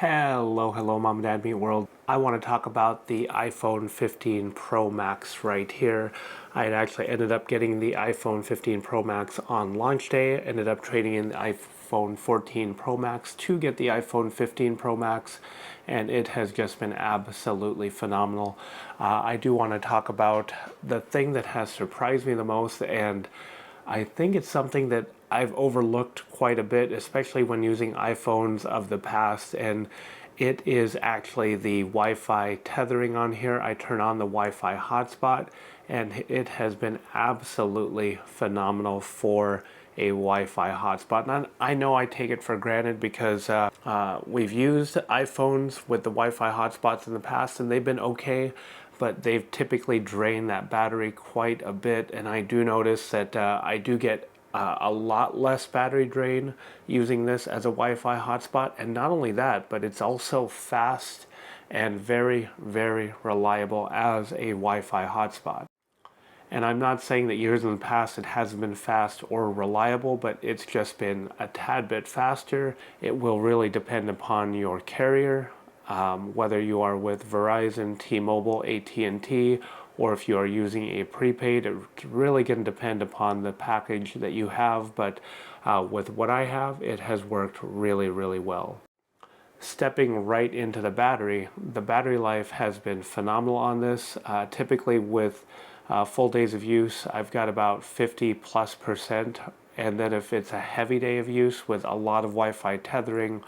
Hello, Mom and Dad Meet World. I want to talk about the iPhone 15 Pro Max right here. I had actually ended up getting the iPhone 15 Pro Max on launch day, ended up trading in the iPhone 14 Pro Max to get the iPhone 15 Pro Max, and it has just been absolutely phenomenal. I do want to talk about the thing that has surprised me the most, and I think it's something that I've overlooked quite a bit, especially when using iPhones of the past, and it is actually the Wi-Fi tethering on here. I turn on the Wi-Fi hotspot, and it has been absolutely phenomenal for a Wi-Fi hotspot. And I know I take it for granted because we've used iPhones with the Wi-Fi hotspots in the past, and they've been okay, but they've typically drained that battery quite a bit, and I do notice that I do get a lot less battery drain using this as a Wi-Fi hotspot. And not only that, but it's also fast and very reliable as a Wi-Fi hotspot. And I'm not saying that years in the past it hasn't been fast or reliable, but it's just been a tad bit faster. It will really depend upon your carrier, whether you are with Verizon, T-Mobile, AT&T, or if you are using a prepaid. It's really going to depend upon the package that you have, but with what I have, it has worked really well. Stepping right into the battery life has been phenomenal on this. Typically with full days of use, I've got about 50+%, and then if it's a heavy day of use with a lot of Wi-Fi tethering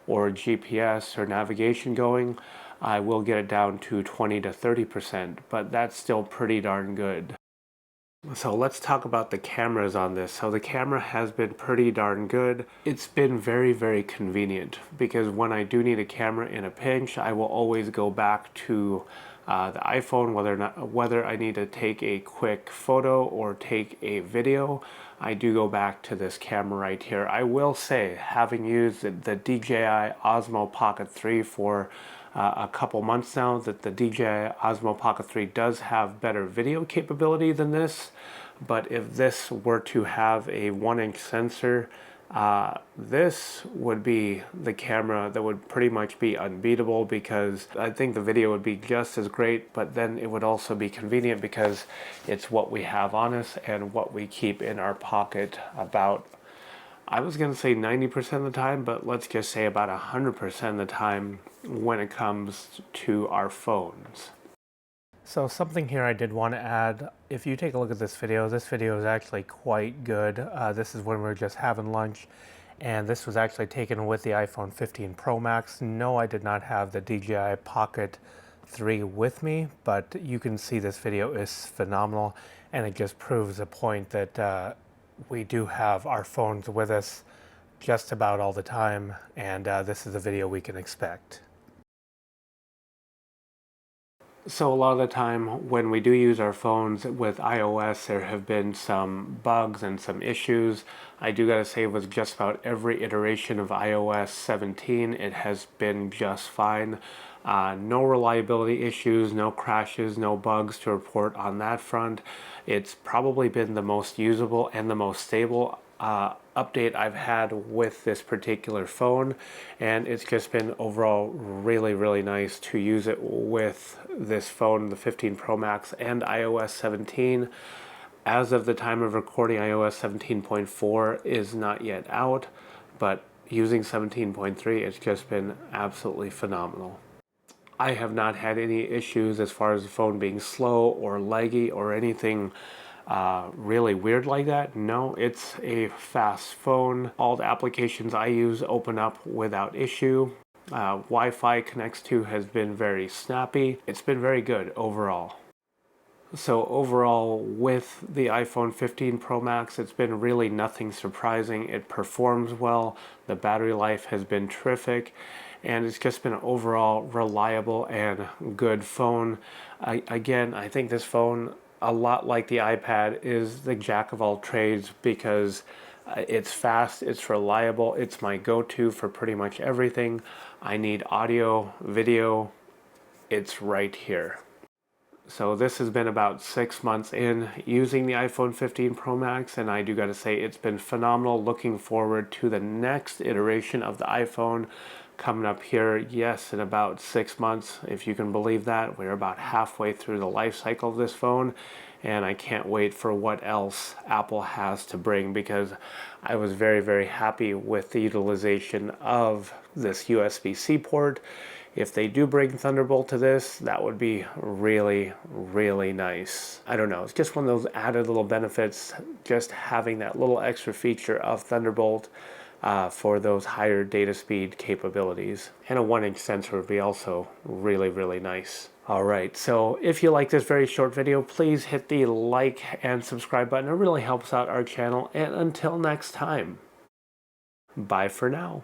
or GPS or navigation going, I will get it down to 20 to 30%, but that's still pretty darn good. So let's talk about the cameras on this. So the camera has been pretty darn good. It's been very convenient because when I do need a camera in a pinch, I will always go back to the iPhone, whether I need to take a quick photo or take a video. I do go back to this camera right here. I will say, having used the DJI Osmo Pocket 3 for a couple months now, that the DJI Osmo Pocket 3 does have better video capability than this. But if this were to have a 1-inch sensor, this would be the camera that would pretty much be unbeatable, because I think the video would be just as great, but then it would also be convenient because it's what we have on us and what we keep in our pocket about, I was going to say 90% of the time, but let's just say about 100% of the time when it comes to our phones. So something here I did want to add, if you take a look at this video is actually quite good. This is when we were just having lunch, and this was actually taken with the iPhone 15 Pro Max. No, I did not have the DJI Pocket 3 with me, but you can see this video is phenomenal, and it just proves the point that we do have our phones with us just about all the time, and this is a video we can expect. So a lot of the time when we do use our phones with iOS, there have been some bugs and some issues. I do gotta say, with just about every iteration of iOS 17, it has been just fine. No reliability issues, no crashes, no bugs to report on that front. It's probably been the most usable and the most stable update I've had with this particular phone, and it's just been overall really nice to use it with this phone, the 15 Pro Max, and iOS 17. As of the time of recording, iOS 17.4 is not yet out, but using 17.3, it's just been absolutely phenomenal. I have not had any issues as far as the phone being slow or laggy or anything really weird like that. No, it's a fast phone. All the applications I use open up without issue. Wi-Fi connects to has been very snappy. It's been very good overall. So overall, with the iPhone 15 Pro Max, it's been really nothing surprising. It performs well, the battery life has been terrific, and it's just been an overall reliable and good phone. Again, I think this phone, a lot like the iPad, is the jack of all trades because it's fast, it's reliable, it's my go-to for pretty much everything. I need audio, video, it's right here. So this has been about 6 months in using the iPhone 15 Pro Max, and I do gotta say it's been phenomenal. Looking forward to the next iteration of the iPhone, coming up here, yes, in about 6 months, if you can believe that. We're about halfway through the life cycle of this phone, and I can't wait for what else Apple has to bring, because I was very, very happy with the utilization of this USB-C port. If they do bring Thunderbolt to this, that would be really, really nice. I don't know, it's just one of those added little benefits, just having that little extra feature of Thunderbolt for those higher data speed capabilities. And a 1-inch sensor would be also really, really nice. Alright, so if you like this very short video, please hit the like and subscribe button. It really helps out our channel. And until next time, bye for now.